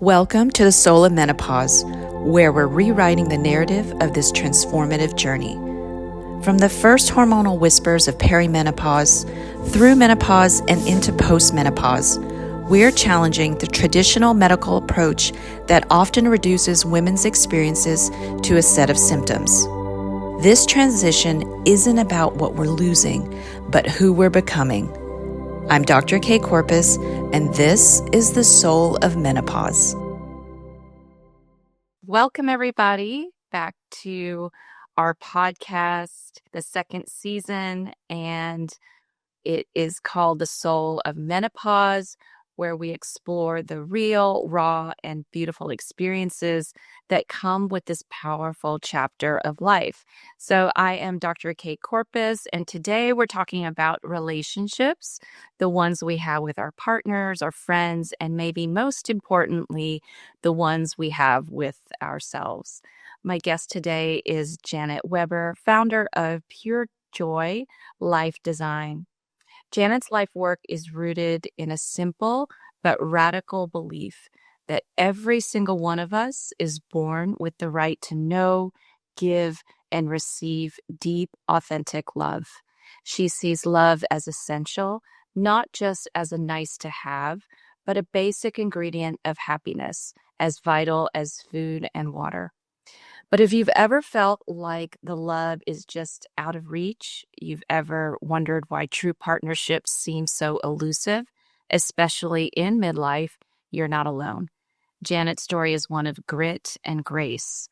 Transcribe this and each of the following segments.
Welcome to the Soul of Menopause, where we're rewriting the narrative of this transformative journey. From the first hormonal whispers of perimenopause, through menopause and into postmenopause, we're challenging the traditional medical approach that often reduces women's experiences to a set of symptoms. This transition isn't about what we're losing, but who we're becoming. I'm Dr. K. Corpus, and this is the Soul of Menopause. Welcome, everybody, back to our podcast, the second season, and it is called The Soul of Menopause, where we explore the real, raw, and beautiful experiences that come with this powerful chapter of life. So I am Dr. Kate Corpus, and today we're talking about relationships, the ones we have with our partners, our friends, and maybe most importantly, the ones we have with ourselves. My guest today is Janet Weber, founder of Pure Joy Life Design. Janet's life work is rooted in a simple but radical belief that every single one of us is born with the right to know, give, and receive deep, authentic love. She sees love as essential, not just as a nice to have, but a basic ingredient of happiness, as vital as food and water. But if you've ever felt like the love is just out of reach, you've ever wondered why true partnerships seem so elusive, especially in midlife, you're not alone. Janet's story is one of grit and grace.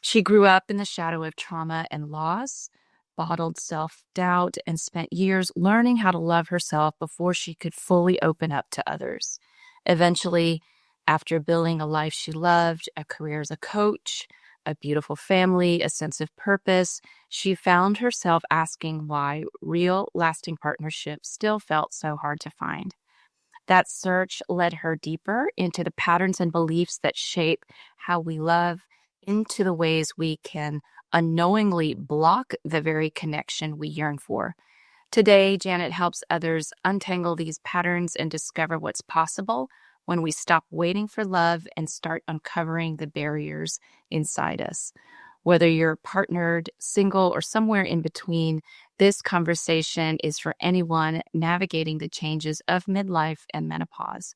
She grew up in the shadow of trauma and loss, bottled self-doubt, and spent years learning how to love herself before she could fully open up to others. Eventually, after building a life she loved, a career as a coach, a beautiful family, a sense of purpose, she found herself asking why real, lasting partnerships still felt so hard to find. That search led her deeper into the patterns and beliefs that shape how we love, into the ways we can unknowingly block the very connection we yearn for. Today, Janet helps others untangle these patterns and discover what's possible when we stop waiting for love and start uncovering the barriers inside us. Whether you're partnered, single, or somewhere in between, this conversation is for anyone navigating the changes of midlife and menopause,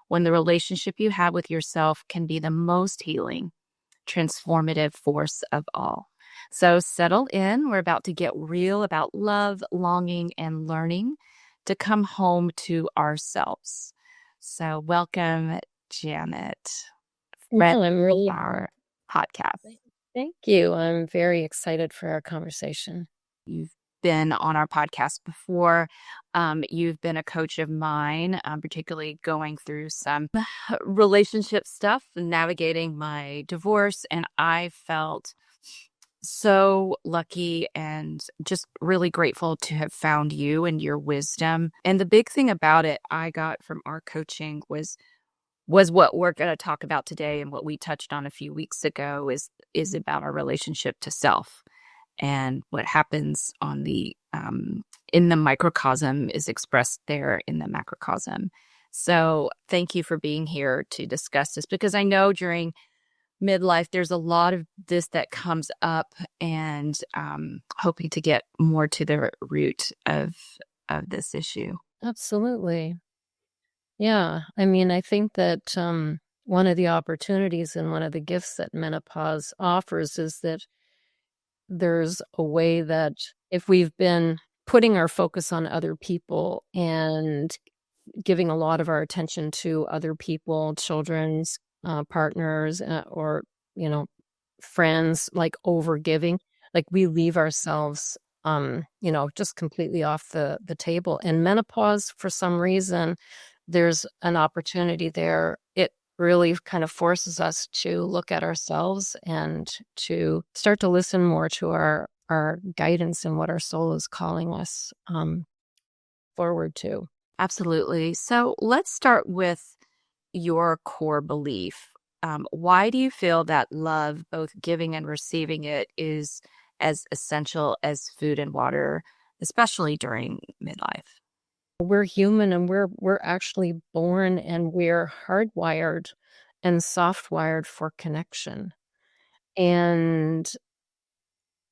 when the relationship you have with yourself can be the most healing, transformative force of all. So settle in. We're about to get real about love, longing, and learning to come home to ourselves. So welcome, Janet, friend I'm really of our podcast. Thank you. I'm very excited for our conversation. You've been on our podcast before. You've been a coach of mine, particularly going through some relationship stuff, navigating my divorce, and I felt so lucky and just really grateful to have found you and your wisdom. And the big thing about it I got from our coaching was what we're going to talk about today, and what we touched on a few weeks ago is about our relationship to self, and what happens on the in the microcosm is expressed there in the macrocosm. So thank you for being here to discuss this, because I know during midlife there's a lot of this that comes up, and hoping to get more to the root of this issue. Absolutely. Yeah. I mean, I think that one of the opportunities and one of the gifts that menopause offers is that there's a way that if we've been putting our focus on other people and giving a lot of our attention to other people, children's partners, or, friends, like overgiving, like we leave ourselves, just completely off the table. And menopause, for some reason, there's an opportunity there. It really kind of forces us to look at ourselves and to start to listen more to our guidance and what our soul is calling us forward to. Absolutely. So let's start with your core belief. Why do you feel that love, both giving and receiving it, is as essential as food and water, especially during midlife? We're human, and we're actually born, and we're hardwired and soft-wired for connection. And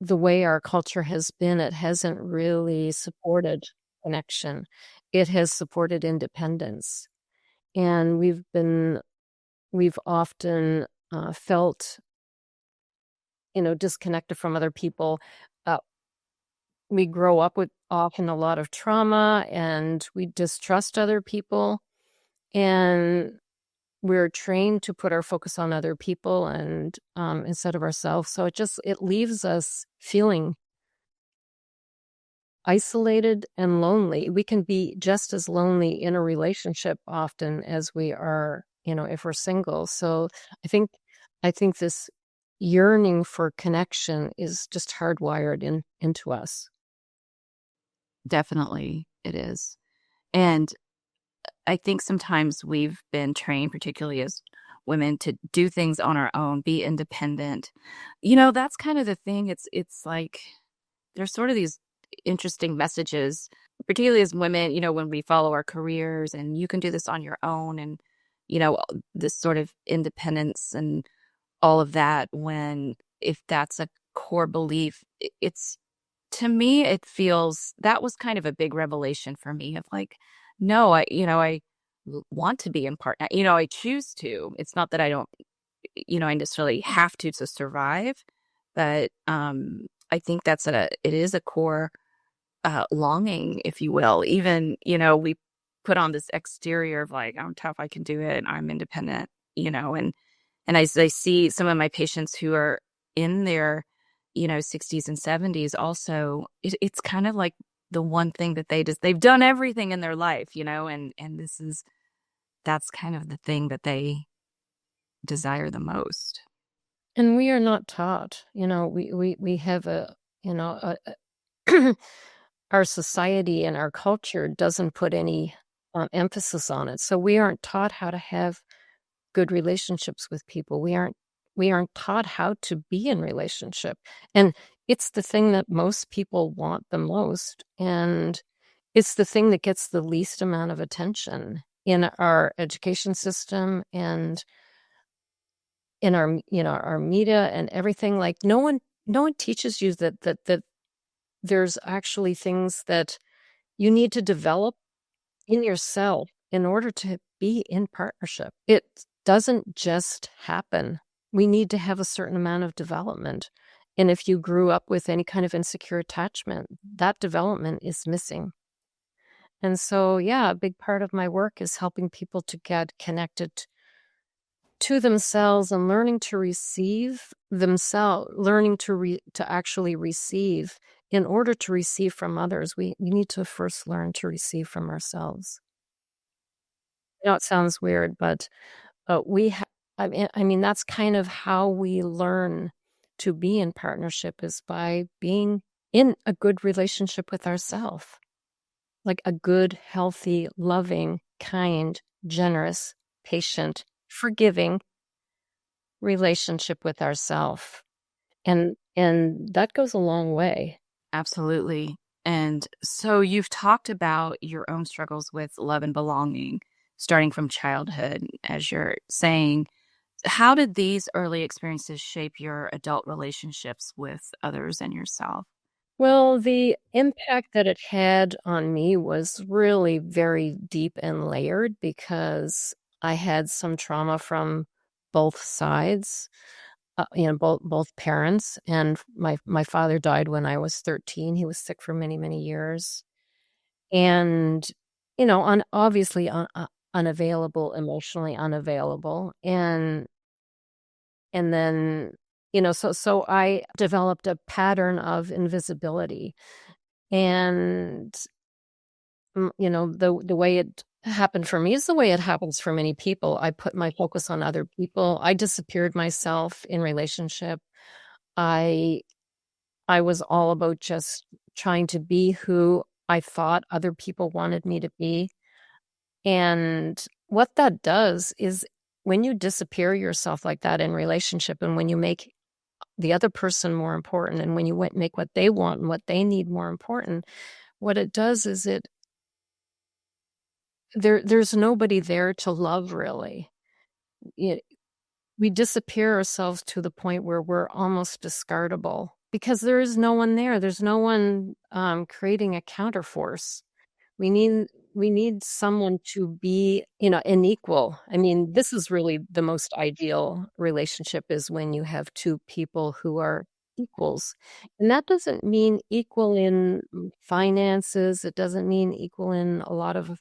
the way our culture has been, it hasn't really supported connection. It has supported independence. And we've often felt, disconnected from other people. Uh, we grow up with often a lot of trauma, and we distrust other people. And we're trained to put our focus on other people and instead of ourselves. So it leaves us feeling isolated and lonely. We can be just as lonely in a relationship often as we are, if we're single. So I think I think this yearning for connection is just hardwired into us. Definitely it is. And I think sometimes we've been trained, particularly as women, to do things on our own, be independent. That's kind of the thing. It's like there's sort of these interesting messages, particularly as women, when we follow our careers and you can do this on your own and, this sort of independence and all of that, when if that's a core belief, it's to me, it feels that was kind of a big revelation for me of like, no, I want to be in partner. I choose to. It's not that I don't, I necessarily have to survive, but I think it is a core longing, if you will. Even, we put on this exterior of like, I'm tough, I can do it, I'm independent, and as I see some of my patients who are in their, 60s and 70s, also, it's kind of like the one thing that they've done everything in their life, and that's kind of the thing that they desire the most. And we are not taught, we have our society and our culture doesn't put any emphasis on it. So we aren't taught how to have good relationships with people. We aren't taught how to be in relationship. And it's the thing that most people want the most. And it's the thing that gets the least amount of attention in our education system and in our media and everything. Like no one teaches you that there's actually things that you need to develop in yourself in order to be in partnership. It doesn't just happen. We need to have a certain amount of development. And if you grew up with any kind of insecure attachment, that development is missing. And so, yeah, a big part of my work is helping people to get connected to themselves and learning to receive themselves, learning to actually receive. In order to receive from others, we need to first learn to receive from ourselves. It sounds weird, but I mean, that's kind of how we learn to be in partnership, is by being in a good relationship with ourselves. Like a good, healthy, loving, kind, generous, patient, forgiving relationship with ourselves. And that goes a long way. Absolutely. And so you've talked about your own struggles with love and belonging, starting from childhood, as you're saying. How did these early experiences shape your adult relationships with others and yourself? Well, the impact that it had on me was really very deep and layered because I had some trauma from both sides, both parents. And my father died when I was 13. He was sick for many, many years. And, obviously unavailable, emotionally unavailable. And then, so I developed a pattern of invisibility. And, the way it happened for me is the way it happens for many people. I put my focus on other people. I disappeared myself in relationship. I I was all about just trying to be who I thought other people wanted me to be. And what that does is when you disappear yourself like that in relationship, and when you make the other person more important, and when you make what they want and what they need more important, what it does is there's nobody there to love, really. we disappear ourselves to the point where we're almost discardable because there is no one there. There's no one creating a counterforce. We need someone to be, an equal. I mean, this is really the most ideal relationship, is when you have two people who are equals. And that doesn't mean equal in finances. It doesn't mean equal in a lot of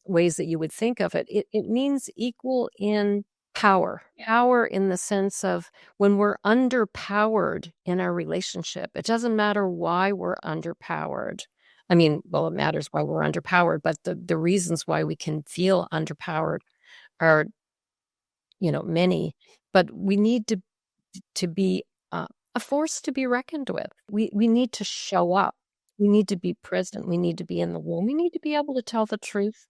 ways that you would think of it. It means equal in power. Power in the sense of when we're underpowered in our relationship. It doesn't matter why we're underpowered. I mean, well, it matters why we're underpowered, but the reasons why we can feel underpowered are, many. But we need to be a force to be reckoned with. We need to show up. We need to be present. We need to be in the room. We need to be able to tell the truth.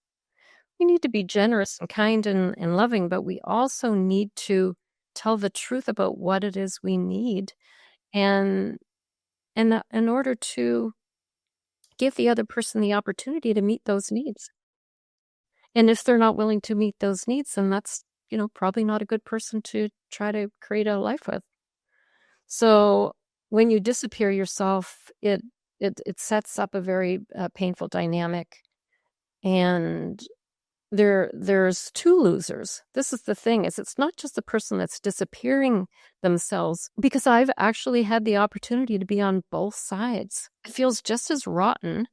We need to be generous and kind and loving, but we also need to tell the truth about what it is we need, and in order to give the other person the opportunity to meet those needs. And if they're not willing to meet those needs, then that's, probably not a good person to try to create a life with. So when you disappear yourself, it sets up a very painful dynamic, and there's two losers. This is the thing, is it's not just the person that's disappearing themselves, because I've actually had the opportunity to be on both sides. It feels just as rotten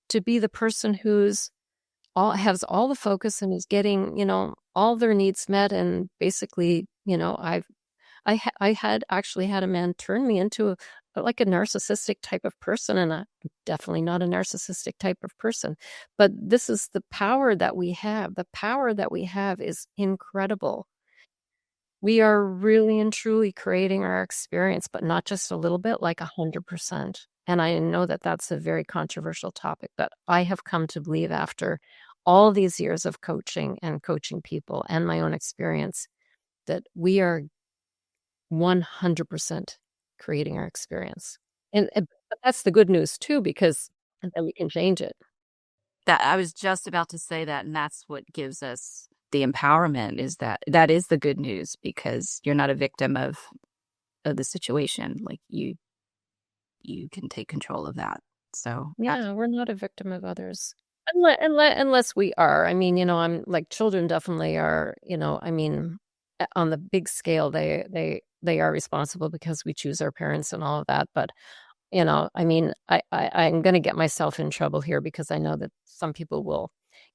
to be the person who's has all the focus and is getting, all their needs met, and basically, I had actually had a man turn me into like a narcissistic type of person, and I'm definitely not a narcissistic type of person. But this is the power that we have. The power that we have is incredible. We are really and truly creating our experience, but not just a little bit, like 100%. And I know that that's a very controversial topic, but I have come to believe, after all these years of coaching and coaching people and my own experience, that we are 100% creating our experience. But that's the good news too, because then we can change it. That I was just about to say that, and that's what gives us the empowerment, is that is the good news, because you're not a victim of the situation. Like you can take control of that. So yeah, we're not a victim of others. Unless we are. I mean, I'm like, children definitely are, I mean, on the big scale, they are responsible because we choose our parents and all of that. But, I mean, I'm going to get myself in trouble here, because I know that some people will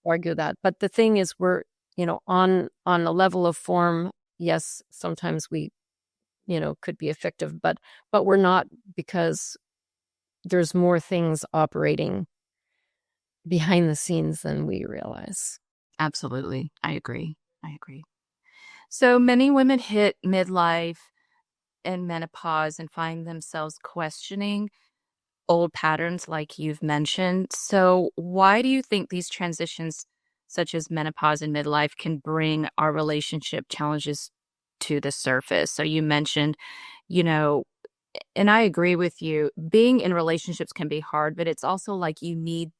argue that. But the thing is, we're, on a level of form, yes, sometimes we, could be effective, but we're not, because there's more things operating behind the scenes than we realize. absolutely. I agree. So many women hit midlife and menopause and find themselves questioning old patterns, like you've mentioned. So why do you think these transitions, such as menopause and midlife, can bring our relationship challenges to the surface? So you mentioned, and I agree with you, being in relationships can be hard, but it's also like you need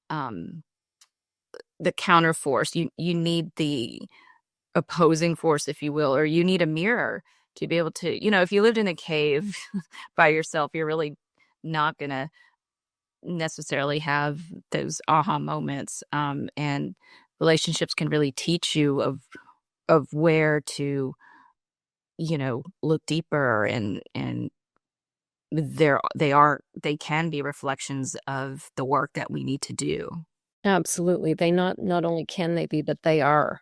um the counter force. You need the opposing force, if you will, or you need a mirror to be able to, if you lived in a cave by yourself, you're really not going to necessarily have those aha moments. And relationships can really teach you of where to, look deeper, and they can be reflections of the work that we need to do. Absolutely. They not only can they be, but they are.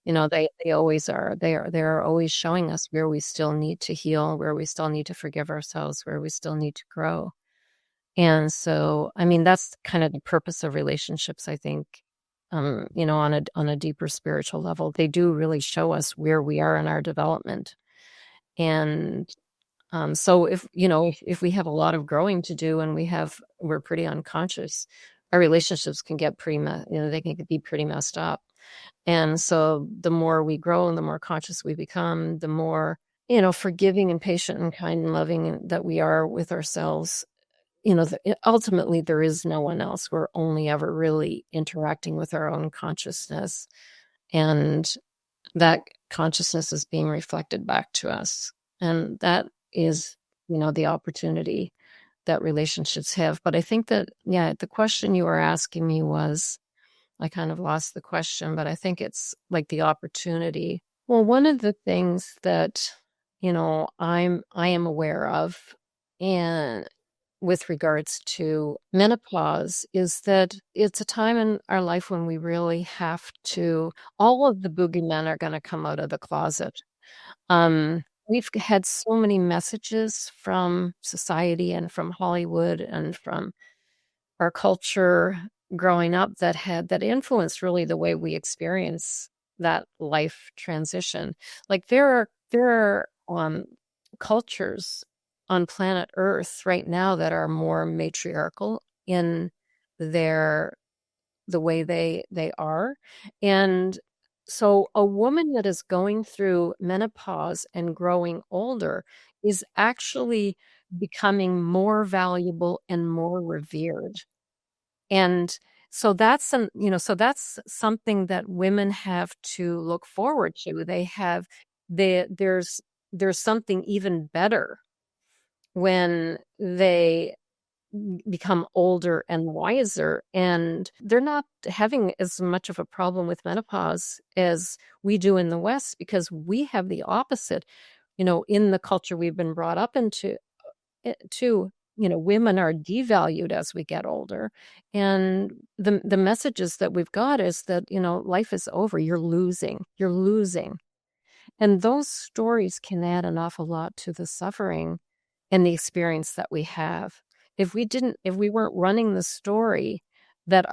They always are. They're always showing us where we still need to heal, where we still need to forgive ourselves, where we still need to grow. And so, I mean, that's kind of the purpose of relationships, I think. On a deeper spiritual level, they do really show us where we are in our development. And so if we have a lot of growing to do, and we're pretty unconscious, our relationships can get they can be pretty messed up. And so the more we grow and the more conscious we become, the more, forgiving and patient and kind and loving that we are with ourselves. Ultimately, there is no one else. We're only ever really interacting with our own consciousness. And that consciousness is being reflected back to us. And that is, the opportunity that relationships have. But I think that, the question you were asking me was, I kind of lost the question, but I think it's like the opportunity. Well, one of the things that, I am aware of, and with regards to menopause, is that it's a time in our life when we really have to, all of the boogeymen are going to come out of the closet. We've had so many messages from society and from Hollywood and from our culture growing up that influenced really the way we experience that life transition. Like there are cultures on planet Earth right now that are more matriarchal in their the way they are. And so a woman that is going through menopause and growing older is actually becoming more valuable and more revered. And so that's something that women have to look forward to. There's something even better when they become older and wiser, and they're not having as much of a problem with menopause as we do in the West, because we have the opposite. In the culture we've been brought up into, women are devalued as we get older, and the messages that we've got is that life is over, you're losing. And those stories can add an awful lot to the suffering and the experience that we have. If we weren't running the story that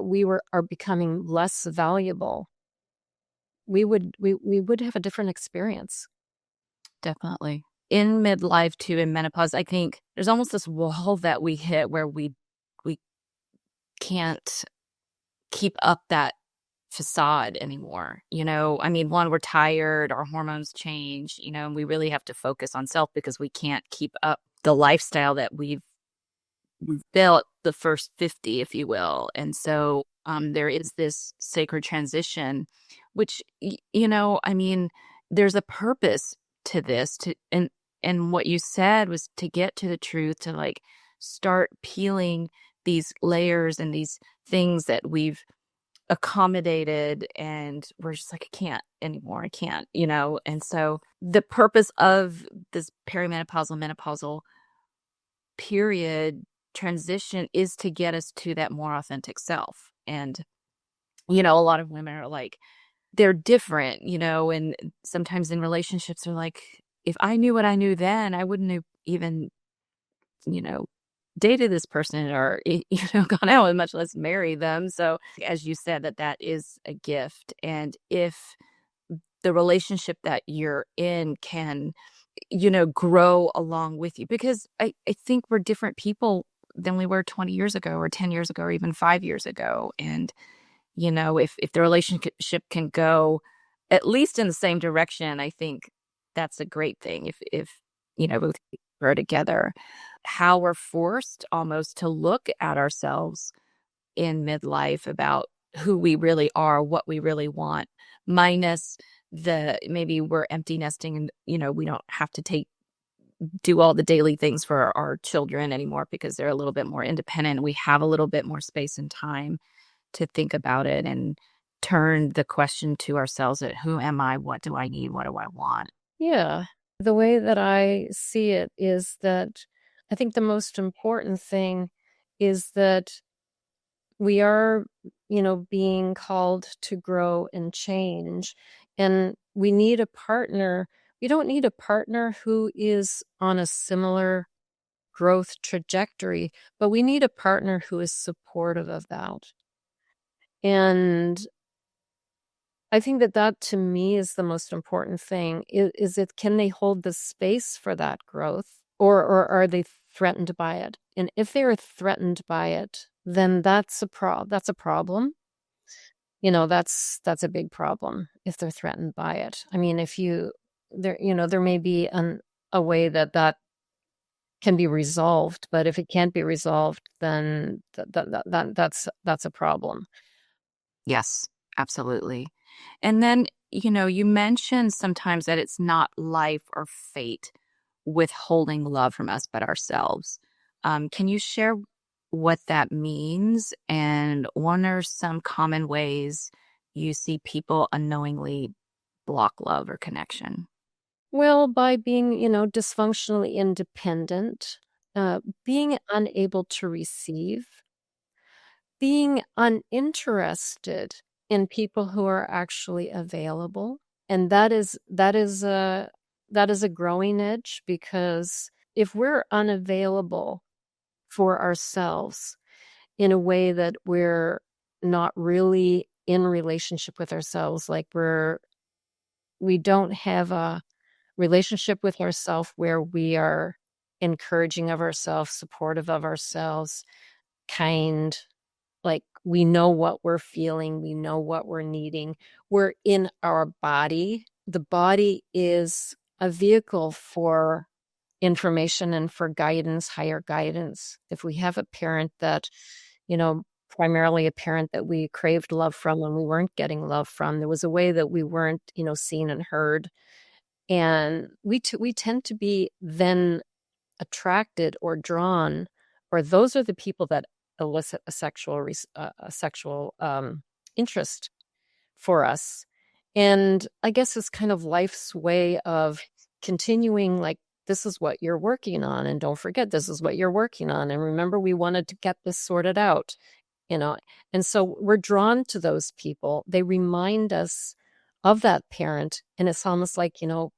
we are becoming less valuable, we would have a different experience. Definitely. In midlife too, in menopause, I think there's almost this wall that we hit where we can't keep up that facade anymore. I mean, one, we're tired, our hormones change, and we really have to focus on self because we can't keep up the lifestyle that we've built the first 50, if you will. And so there is this sacred transition, which, I mean, there's a purpose to this, and what you said was to get to the truth, to like start peeling these layers and these things that we've accommodated, and we're just like, I can't anymore. I can't, and so the purpose of this perimenopausal, menopausal period transition is to get us to that more authentic self. And, a lot of women are like, they're different, and sometimes in relationships are like, if I knew what I knew then, I wouldn't have even, dated this person or, gone out with, much less marry them. So as you said, that is a gift. And if the relationship that you're in can, grow along with you, because I think we're different people than we were 20 years ago or 10 years ago or even 5 years ago. And, if the relationship can go at least in the same direction, I think that's a great thing. If both grow together, how we're forced almost to look at ourselves in midlife about who we really are, what we really want, minus maybe we're empty nesting and, we don't have to do all the daily things for our children anymore because they're a little bit more independent. We have a little bit more space and time to think about it and turn the question to ourselves at who am I? What do I need? What do I want? Yeah. The way that I see it is that I think the most important thing is that we are, being called to grow and change. And we need a partner. We don't need a partner who is on a similar growth trajectory, but we need a partner who is supportive of that. And I think that to me is the most important thing. Is it, can they hold the space for that growth, or are they threatened by it? And if they're threatened by it, then that's a problem. That's a big problem if they're threatened by it. I mean, there may be a way that can be resolved, but if it can't be resolved, then that's a problem. Yes, absolutely. And then You mentioned sometimes that it's not life or fate withholding love from us but ourselves. Can you share what that means? And what are some common ways you see people unknowingly block love or connection? Well, by being, dysfunctionally independent, being unable to receive, being uninterested in people who are actually available. And that is a growing edge, because if we're unavailable for ourselves in a way that we're not really in relationship with ourselves, like we don't have a relationship with ourselves where we are encouraging of ourselves, supportive of ourselves, kind, like we know what we're feeling, we know what we're needing. We're in our body. The body is a vehicle for information and for guidance, higher guidance. If we have a parent that, primarily a parent that we craved love from when we weren't getting love from, there was a way that we weren't, seen and heard. And we tend to be then attracted or drawn, or those are the people that elicit a sexual interest for us. And I guess it's kind of life's way of continuing, like, this is what you're working on, and don't forget, this is what you're working on. And remember, we wanted to get this sorted out, you know. And so we're drawn to those people. They remind us of that parent. And it's almost like,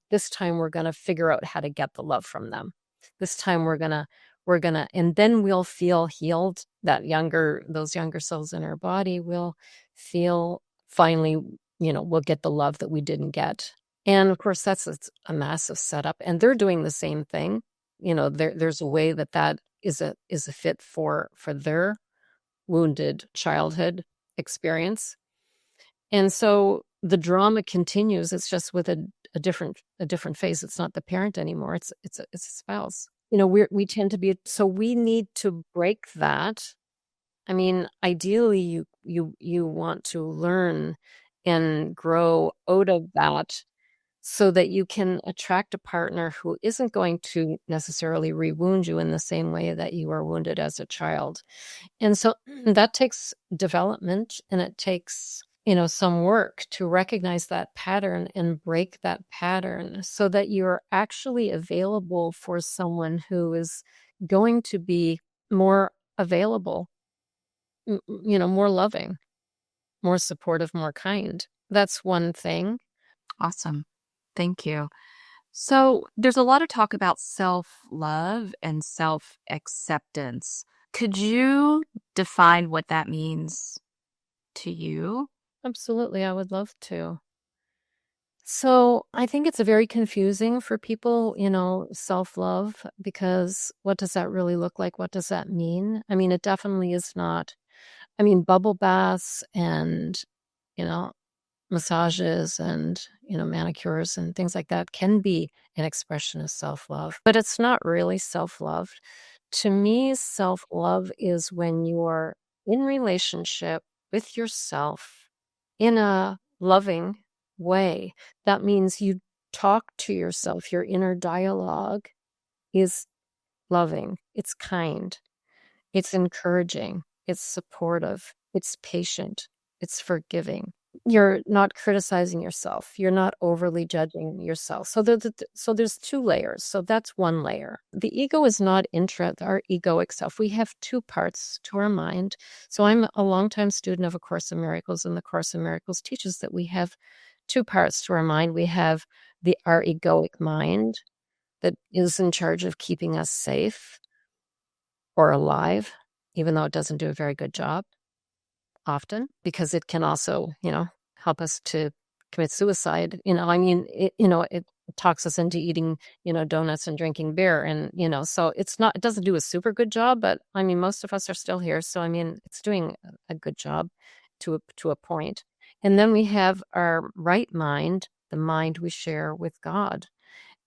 this time we're going to figure out how to get the love from them. This time we're gonna, and then we'll feel healed. Those younger cells in our body will feel finally, we'll get the love that we didn't get. And of course, that's a massive setup. And they're doing the same thing. There's a way that is a fit for their wounded childhood experience. And so the drama continues. It's just with a different face. It's not the parent anymore. It's a spouse. We tend to be, so we need to break that. I mean, ideally, you want to learn and grow out of that so that you can attract a partner who isn't going to necessarily re-wound you in the same way that you were wounded as a child. And so that takes development, and it takes, some work to recognize that pattern and break that pattern so that you're actually available for someone who is going to be more available, more loving, more supportive, more kind. That's one thing. Awesome. Thank you. So there's a lot of talk about self-love and self-acceptance. Could you define what that means to you? Absolutely, I would love to. So I think it's very confusing for people, self-love, because what does that really look like? What does that mean? I mean, it definitely is not. I mean, bubble baths and, you know, massages and, manicures and things like that can be an expression of self-love, but it's not really self-love. To me, self-love is when you're in relationship with yourself in a loving way. That means you talk to yourself. Your inner dialogue is loving, it's kind, it's encouraging, it's supportive, it's patient, it's forgiving. You're not criticizing yourself. You're not overly judging yourself. So there's two layers. So that's one layer. The ego is not our egoic self. We have two parts to our mind. So I'm a longtime student of A Course in Miracles, and the Course in Miracles teaches that we have two parts to our mind. We have our egoic mind that is in charge of keeping us safe or alive, even though it doesn't do a very good job often, because it can also, help us to commit suicide. It talks us into eating, donuts and drinking beer. And, so it doesn't do a super good job, but I mean, most of us are still here. So, I mean, it's doing a good job to a point. And then we have our right mind, the mind we share with God,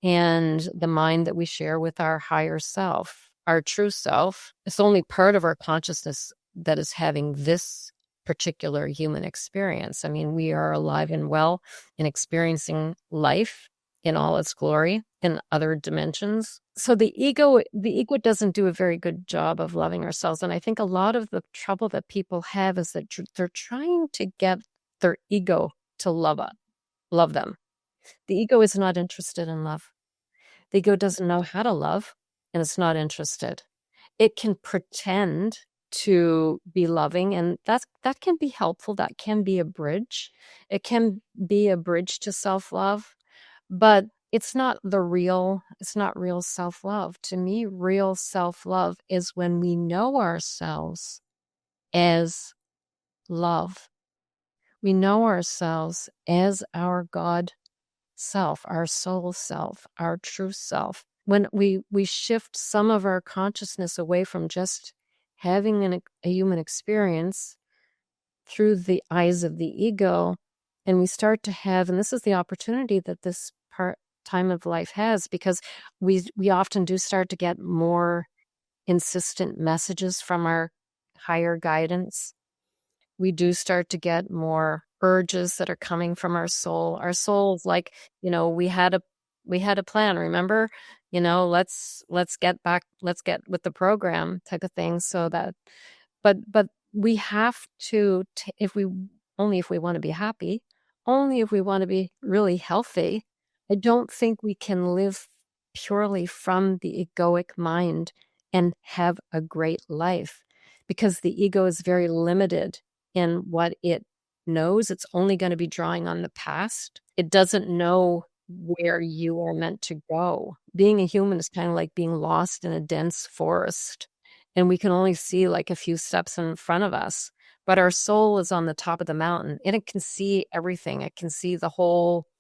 and the mind that we share with our higher self, our true self. It's only part of our consciousness that is having this particular human experience. I mean, we are alive and well and experiencing life in all its glory in other dimensions. So the ego doesn't do a very good job of loving ourselves. And I think a lot of the trouble that people have is that they're trying to get their ego to love them. The ego is not interested in love. The ego doesn't know how to love, and it's not interested. It can pretend to be loving, and that can be helpful. That can be a bridge. It can be a bridge to self-love, but it's not real self-love. To me, real self-love is when we know ourselves as love. We know ourselves as our God self, our soul self, our true self. When we shift some of our consciousness away from just having a human experience through the eyes of the ego, and we start to have, and this is the opportunity that this time of life has, because we often do start to get more insistent messages from our higher guidance. We do start to get more urges that are coming from our soul. Our soul's like, we had a plan, remember? Let's get with the program type of thing. So that, but we have to, if we want to be happy, only if we want to be really healthy. I don't think we can live purely from the egoic mind and have a great life, because the ego is very limited in what it knows. It's only going to be drawing on the past. It doesn't know where you are meant to go. Being a human is kind of like being lost in a dense forest, and we can only see like a few steps in front of us. But our soul is on the top of the mountain, and it can see everything. It can see the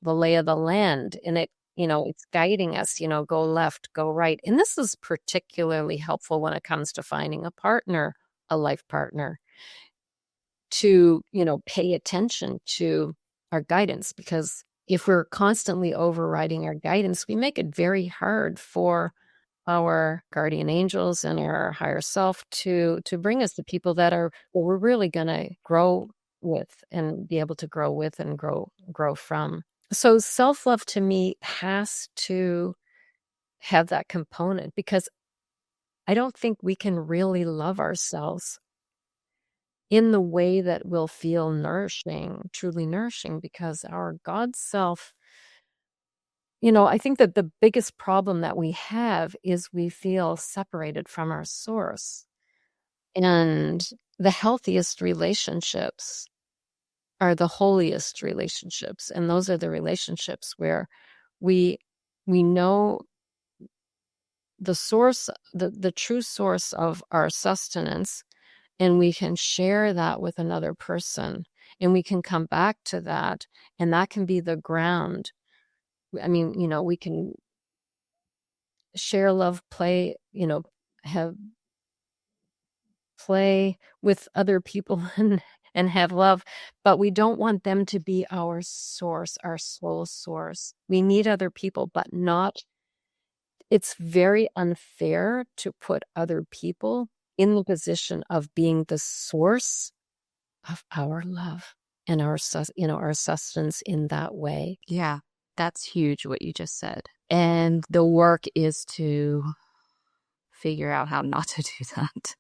lay of the land, and it's guiding us, go left, go right. And this is particularly helpful when it comes to finding a life partner, to, pay attention to our guidance, because if we're constantly overriding our guidance, we make it very hard for our guardian angels and our higher self to bring us the people that we're really going to grow with and be able to grow with and grow from. So self-love to me has to have that component, because I don't think we can really love ourselves in the way that will feel nourishing, truly nourishing, because our God self, I think that the biggest problem that we have is we feel separated from our source. And the healthiest relationships are the holiest relationships. And those are the relationships where we know the source, the true source of our sustenance, and we can share that with another person, and we can come back to that, and that can be the ground. I mean, we can share love, play, have play with other people and have love, but we don't want them to be our source, our soul source. We need other people, but it's very unfair to put other people in the position of being the source of our love and our sustenance in that way. Yeah, that's huge what you just said. And the work is to figure out how not to do that.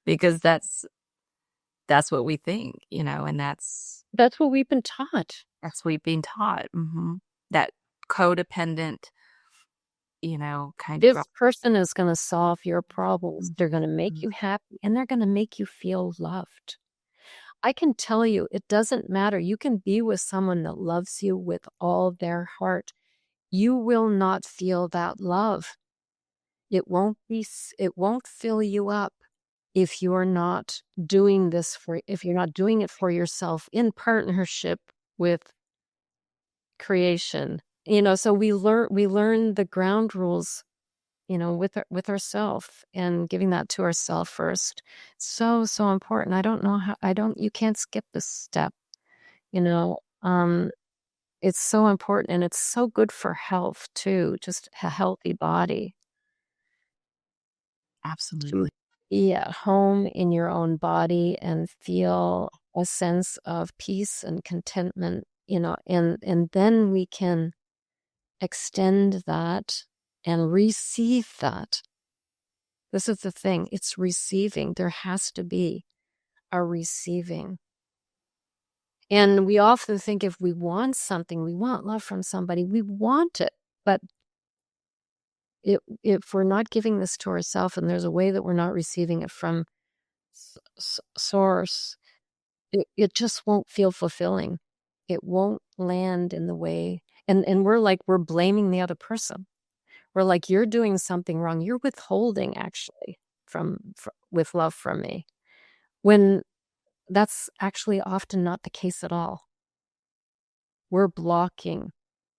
Because that's what we think, and that's what we've been taught. That's what we've been taught. Mm-hmm. That codependent, kind this of. Person is going to solve your problems. They're going to make Mm-hmm. you happy, and they're going to make you feel loved. I can tell you, it doesn't matter. You can be with someone that loves you with all their heart. You will not feel that love. It won't fill you up if you're not doing if you're not doing it for yourself in partnership with creation. So we learn the ground rules, with ourself, and giving that to ourself first. So important. I don't know how, you can't skip this step, it's so important, and it's so good for health too, just a healthy body. Absolutely. be at home in your own body and feel a sense of peace and contentment, and then we can extend that and receive that. This is the thing. It's receiving. There has to be a receiving. And we often think if we want something, we want love from somebody, we want it. But if we're not giving this to ourselves and there's a way that we're not receiving it from source, it just won't feel fulfilling. It won't land in the way. And we're blaming the other person. We're like, you're doing something wrong. You're withholding actually with love from me. When that's actually often not the case at all. We're blocking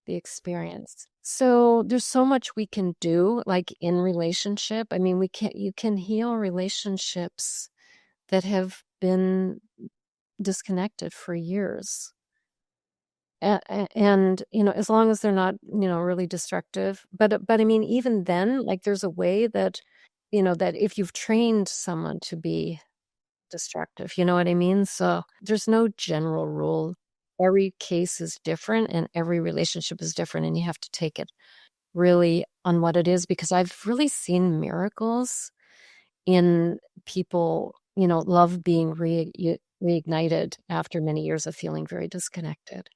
the experience. So there's so much we can do, like in relationship. I mean, you can heal relationships that have been disconnected for years. And as long as they're not, really destructive. But I mean, even then, like there's a way that, that if you've trained someone to be destructive, you know what I mean? So there's no general rule. Every case is different and every relationship is different, and you have to take it really on what it is, because I've really seen miracles in people, love being reignited after many years of feeling very disconnected.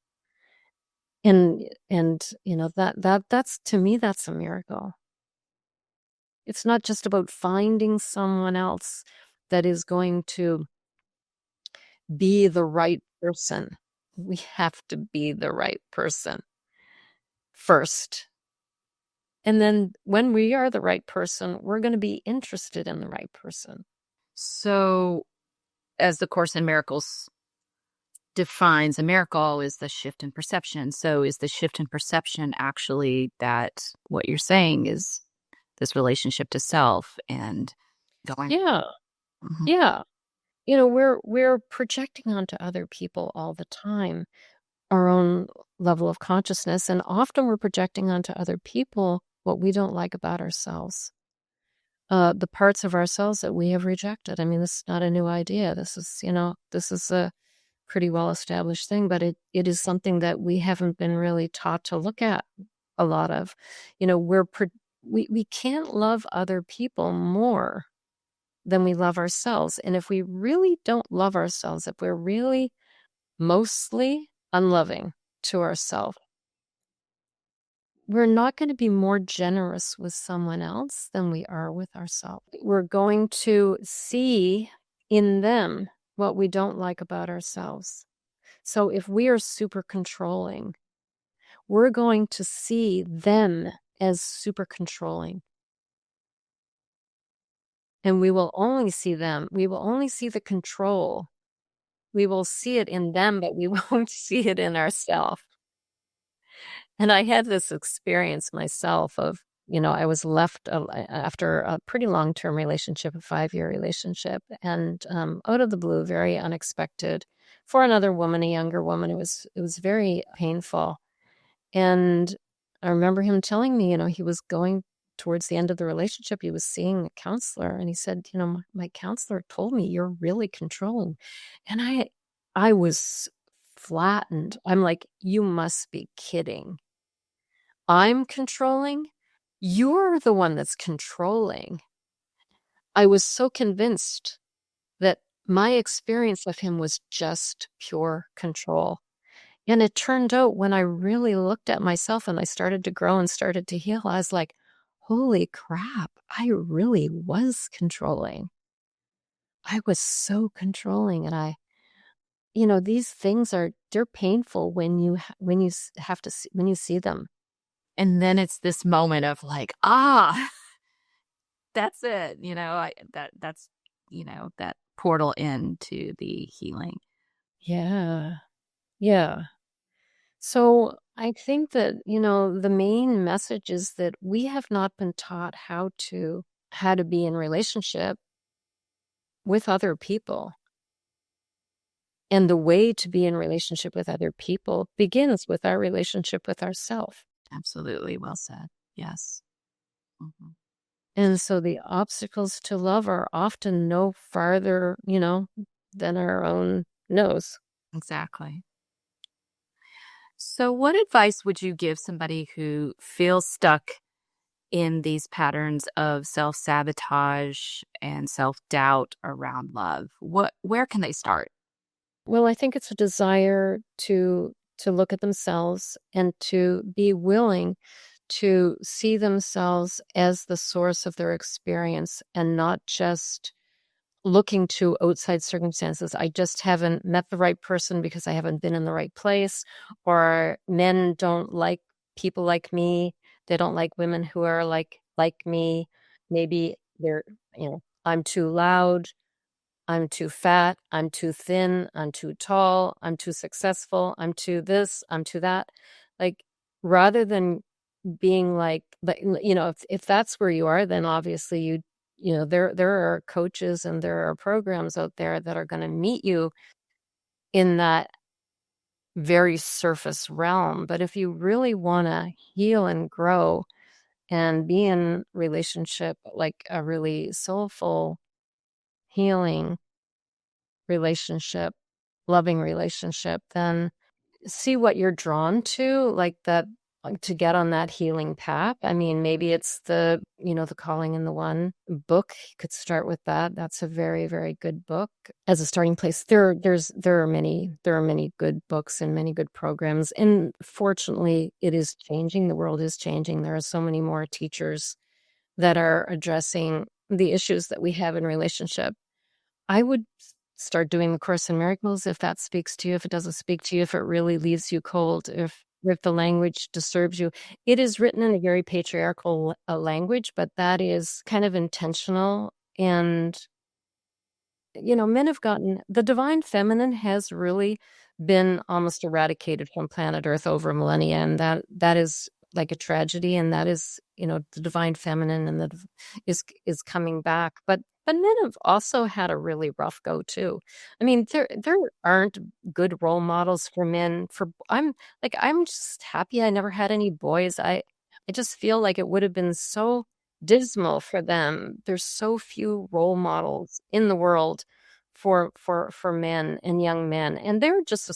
And that's, to me, that's a miracle. It's not just about finding someone else that is going to be the right person. We have to be the right person first. And then when we are the right person, we're going to be interested in the right person. So, as the Course in Miracles defines, a miracle is the shift in perception. So is the shift in perception actually that what you're saying is this relationship to self and going? Yeah. Mhm. Yeah. We're projecting onto other people all the time our own level of consciousness, and often we're projecting onto other people what we don't like about ourselves. The parts of ourselves that we have rejected. I mean, this is not a new idea. This is a pretty well-established thing, but it is something that we haven't been really taught to look at a lot of. We can't love other people more than we love ourselves. And if we really don't love ourselves, if we're really mostly unloving to ourselves, we're not going to be more generous with someone else than we are with ourselves. We're going to see in them what we don't like about ourselves. So if we are super controlling, we're going to see them as super controlling. And we will only see them. We will only see the control. We will see it in them, but we won't see it in ourselves. And I had this experience myself of, I was left after a pretty long-term relationship, a 5-year relationship, and out of the blue, very unexpected for another woman, a younger woman. It was very painful. And I remember him telling me, he was going towards the end of the relationship. He was seeing a counselor, and he said, my counselor told me you're really controlling. And I was flattened. I'm like, you must be kidding. I'm controlling? You're the one that's controlling. I was so convinced that my experience of him was just pure control. And it turned out when I really looked at myself and I started to grow and started to heal, I was like, holy crap, I really was controlling. I was so controlling. And these things they're painful when you have to see, when you see them. And then it's this moment of like, that's it. That's that portal into the healing. Yeah. Yeah. So I think that, the main message is that we have not been taught how to be in relationship with other people. And the way to be in relationship with other people begins with our relationship with ourselves. Absolutely. Well said. Yes. Mm-hmm. And so the obstacles to love are often no farther, than our own nose. Exactly. So, what advice would you give somebody who feels stuck in these patterns of self-sabotage and self-doubt around love? Where can they start? Well, I think it's a desire to look at themselves and to be willing to see themselves as the source of their experience and not just looking to outside circumstances. I just haven't met the right person because I haven't been in the right place, or men don't like people like me. They don't like women who are like me. Maybe I'm too loud, I'm too fat, I'm too thin, I'm too tall, I'm too successful, I'm too this, I'm too that. Like, rather than being if that's where you are, then obviously there are coaches and there are programs out there that are going to meet you in that very surface realm. But if you really want to heal and grow and be in relationship, like a really soulful, healing relationship, loving relationship, then see what you're drawn to, like that, like to get on that healing path. I mean, maybe it's the Calling in the One book. You could start with that. That's a very, very good book as a starting place. There are many good books and many good programs. And fortunately, it is changing. The world is changing. There are so many more teachers that are addressing the issues that we have in relationship. I would start doing the Course in Miracles if that speaks to you. If it doesn't speak to you, if it really leaves you cold, if the language disturbs you. It is written in a very patriarchal language, but that is kind of intentional. And men have gotten, the divine feminine has really been almost eradicated from planet Earth over millennia, and that is like a tragedy. And that is, the divine feminine and is coming back. But men have also had a really rough go too. I mean, there aren't good role models for men. I'm just happy I never had any boys. I just feel like it would have been so dismal for them. There's so few role models in the world for men and young men, and they're just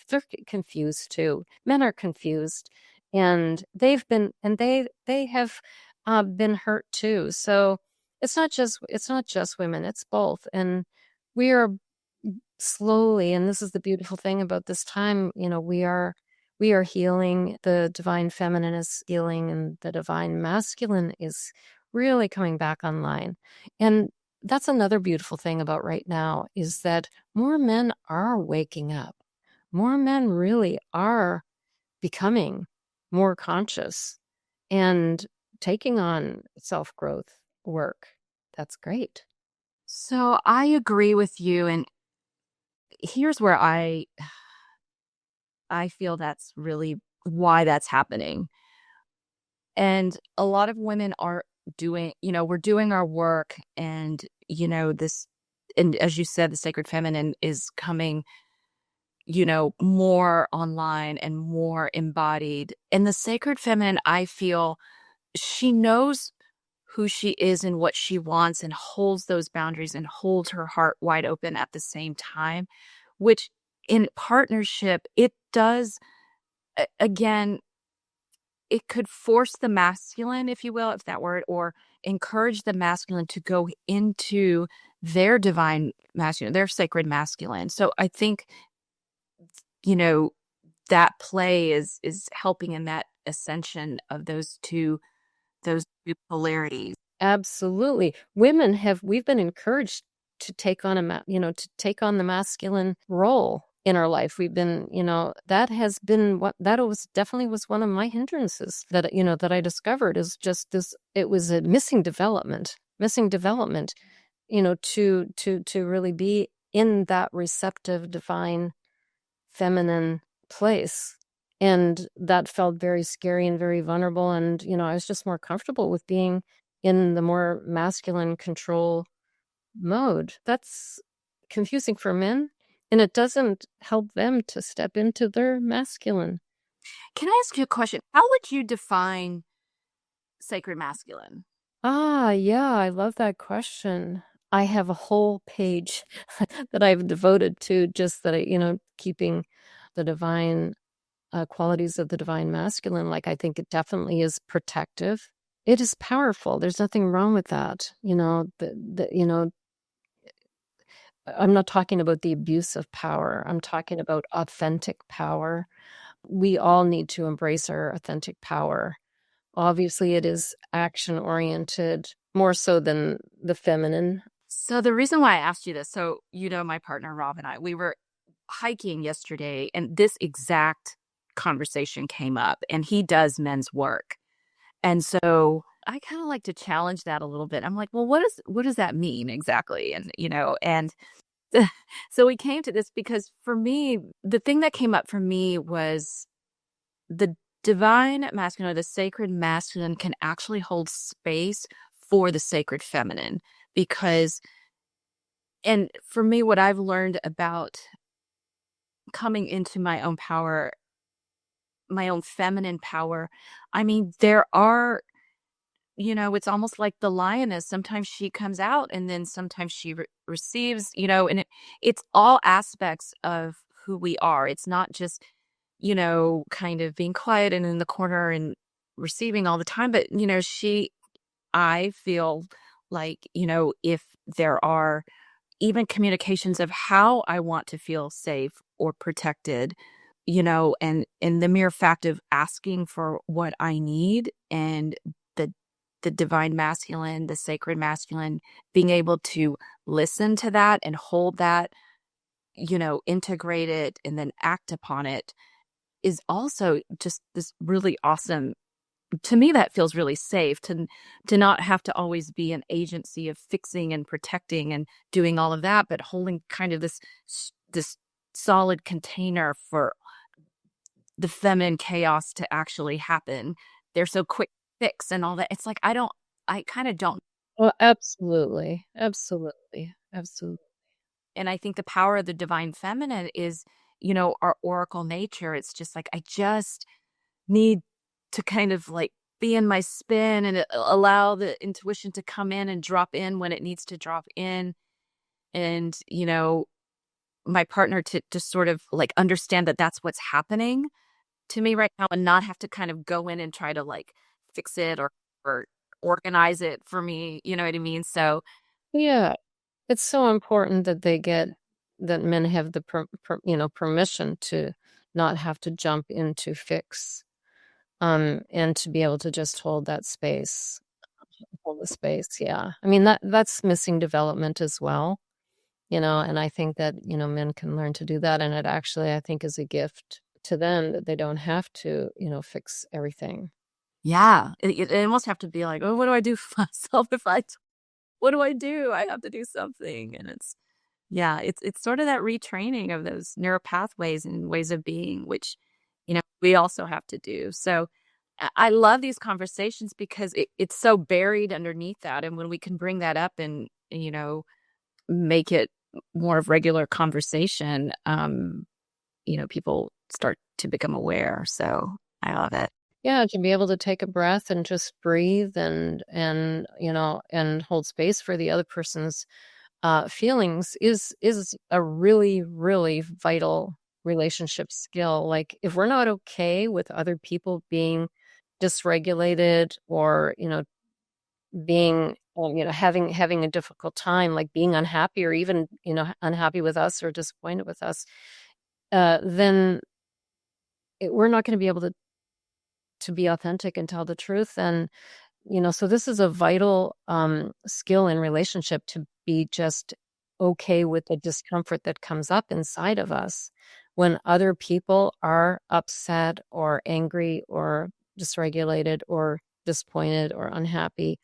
they're confused too. Men are confused, and they have been hurt too. So it's not just women, it's both. And we are slowly, and this is the beautiful thing about this time, we are healing. The divine feminine is healing, and the divine masculine is really coming back online. And that's another beautiful thing about right now, is that more men are waking up. More men really are becoming more conscious and taking on self-growth work. That's great. So, I agree with you, and here's where I feel that's really why that's happening. And a lot of women are we're doing our work, and this, and as you said, the sacred feminine is coming, more online and more embodied. And the sacred feminine, I feel, she knows who she is and what she wants, and holds those boundaries and holds her heart wide open at the same time, which in partnership, it does, again, it could force the masculine, if you will, if that word, or encourage the masculine to go into their divine masculine, their sacred masculine. So I think, you know, that play is helping in that ascension of those two polarities. Absolutely. We've been encouraged to take on to take on the masculine role in our life. We've been, that has been definitely was one of my hindrances that I discovered, is just this. It was a missing development, to really be in that receptive, divine, feminine place. And that felt very scary and very vulnerable. And, I was just more comfortable with being in the more masculine control mode. That's confusing for men, and it doesn't help them to step into their masculine. Can I ask you a question? How would you define sacred masculine? Yeah, I love that question. I have a whole page that I've devoted to just that, keeping the divine qualities of the divine masculine. Like, I think it definitely is protective. It is powerful. There's nothing wrong with that. I'm not talking about the abuse of power. I'm talking about authentic power. We all need to embrace our authentic power. Obviously, it is action-oriented, more so than the feminine. So the reason why I asked you this, so my partner Rob and I, we were hiking yesterday, and this exact conversation came up, and he does men's work. And so I kind of like to challenge that a little bit. I'm like, well, what does that mean exactly? And so we came to this because for me, the thing that came up for me was the divine masculine, or the sacred masculine, can actually hold space for the sacred feminine. Because, and for me, what I've learned about coming into my own power, my own feminine power, I mean, there are, it's almost like the lioness. Sometimes she comes out and then sometimes she receives, and it's all aspects of who we are. It's not just, kind of being quiet and in the corner and receiving all the time. But, I feel like, if there are even communications of how I want to feel safe or protected, and the mere fact of asking for what I need, and the the divine masculine, the sacred masculine, being able to listen to that and hold that, integrate it and then act upon it, is also just this really awesome. To me, that feels really safe to not have to always be an agency of fixing and protecting and doing all of that, but holding kind of this solid container for the feminine chaos to actually happen. They're so quick fix and all that. It's like I kind of don't. Well, absolutely. Absolutely. Absolutely. And I think the power of the divine feminine is, our oracle nature. It's just like I just need to kind of like be in my spin and allow the intuition to come in and drop in when it needs to drop in. And, my partner to sort of like understand that that's what's happening to me right now, and not have to kind of go in and try to like fix it or organize it for me. You know what I mean? So Yeah. It's so important that that men have the permission to not have to jump into fix, and to be able to just hold the space. Yeah. I mean, that's missing development as well, and I think that, men can learn to do that. And it actually, I think, is a gift to them that they don't have to, fix everything. yeah, it almost have to be like, oh, what do I do for myself if what do I do? I have to do something. And yeah, it's sort of that retraining of those neural pathways and ways of being, which, we also have to do. So I love these conversations because it's so buried underneath that. And when we can bring that up and, make it more of regular conversation, people start to become aware. So I love it. Yeah, to be able to take a breath and just breathe and hold space for the other person's feelings is a really, really vital relationship skill. Like, if we're not okay with other people being dysregulated, or being having a difficult time, like being unhappy, or even unhappy with us or disappointed with us, then we're not going to be able to be authentic and tell the truth. And so this is a vital skill in relationship, to be just okay with the discomfort that comes up inside of us when other people are upset or angry or dysregulated or disappointed or unhappy,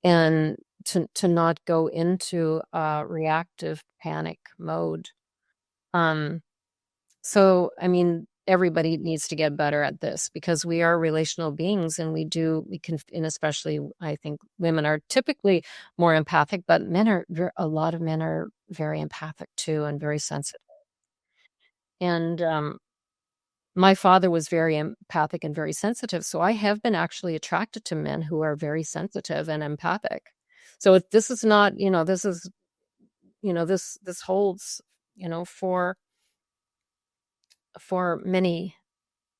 and to not go into reactive panic mode. So, I mean, everybody needs to get better at this, because we are relational beings, and we can, and especially I think women are typically more empathic, but a lot of men are very empathic too, and very sensitive. And my father was very empathic and very sensitive. So I have been actually attracted to men who are very sensitive and empathic. So this is not, this is, this holds, for many,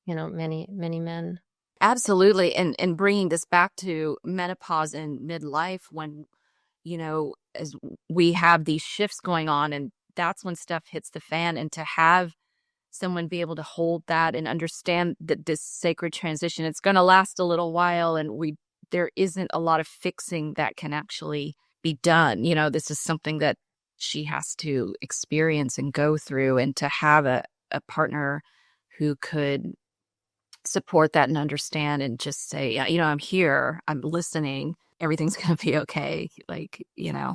many men. Absolutely. And bringing this back to menopause and midlife when, as we have these shifts going on, and that's when stuff hits the fan, and to have someone be able to hold that and understand that this sacred transition, it's going to last a little while, and there isn't a lot of fixing that can actually be done. This is something that she has to experience and go through, and to have a partner who could support that and understand and just say, yeah, I'm here, I'm listening, everything's going to be okay. Yeah.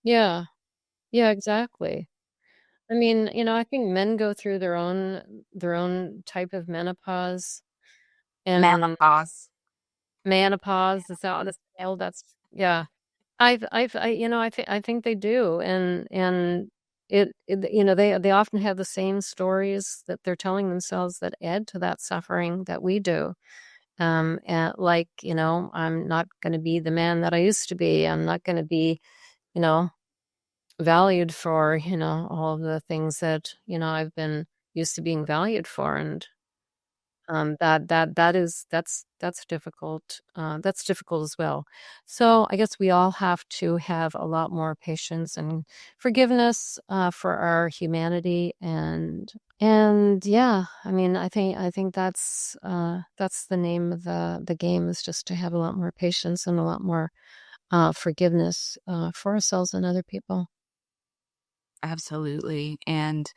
Yeah, exactly. I mean, I think men go through their own type of menopause and menopause. Is that that's yeah. I think they do, and they often have the same stories that they're telling themselves that add to that suffering that we do. And I'm not going to be the man that I used to be. I'm not going to be, valued for, all of the things that, I've been used to being valued for. And that's difficult. That's difficult as well. So I guess we all have to have a lot more patience and forgiveness for our humanity, and yeah, I mean, I think that's the name of the game, is just to have a lot more patience and a lot more forgiveness for ourselves and other people. Absolutely. And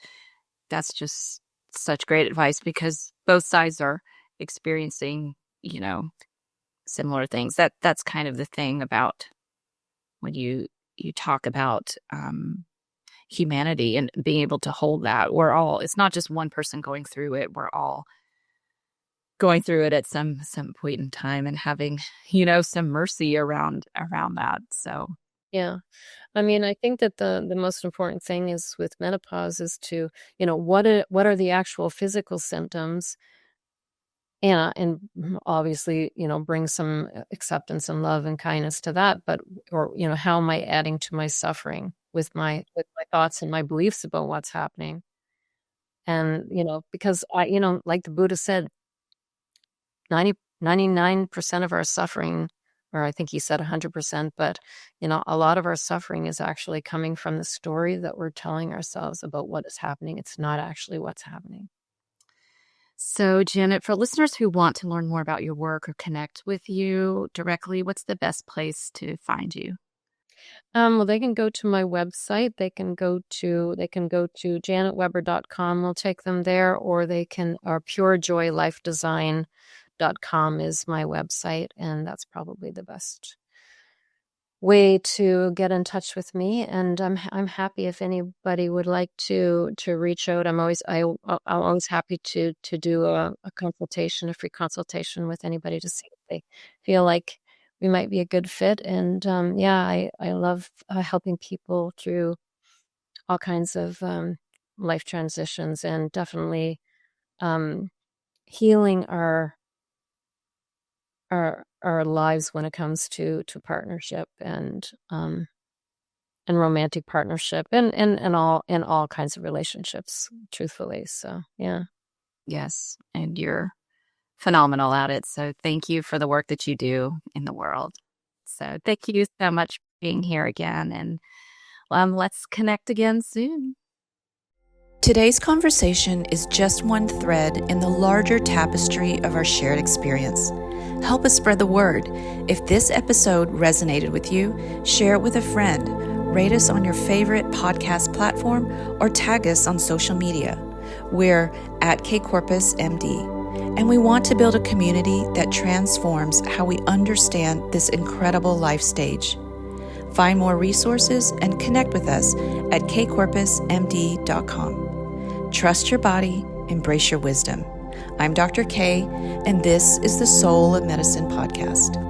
that's just such great advice, because both sides are experiencing, similar things. That's kind of the thing about when you talk about humanity and being able to hold that. It's not just one person going through it. We're all going through it at some point in time, and having, some mercy around that. So yeah. I mean, I think that the most important thing is with menopause is to, what are the actual physical symptoms, and obviously, bring some acceptance and love and kindness to that, or how am I adding to my suffering with my thoughts and my beliefs about what's happening? And, because like the Buddha said, 99% of our suffering, or I think he said 100%, but, a lot of our suffering is actually coming from the story that we're telling ourselves about what is happening. It's not actually what's happening. So, Janet, for listeners who want to learn more about your work or connect with you directly, what's the best place to find you? Well, they can go to my website. They can go to janetweber.com. We'll take them there, or purejoylifedesign.com is my website, and that's probably the best way to get in touch with me. And I'm happy if anybody would like to reach out. I'm always happy to do a consultation, a free consultation with anybody, to see if they feel like we might be a good fit. And I love helping people through all kinds of life transitions, and definitely healing our lives when it comes to partnership and romantic partnership, and all kinds of relationships, truthfully. So yeah. Yes, and you're phenomenal at it. So thank you for the work that you do in the world. So thank you so much for being here again, and let's connect again soon. Today's conversation is just one thread in the larger tapestry of our shared experience. Help us spread the word. If this episode resonated with you, share it with a friend, rate us on your favorite podcast platform, or tag us on social media. We're at Corpus MD, and we want to build a community that transforms how we understand this incredible life stage. Find more resources and connect with us at kcorpusmd.com. Trust your body, embrace your wisdom. I'm Dr. K, and this is the Soul of Medicine podcast.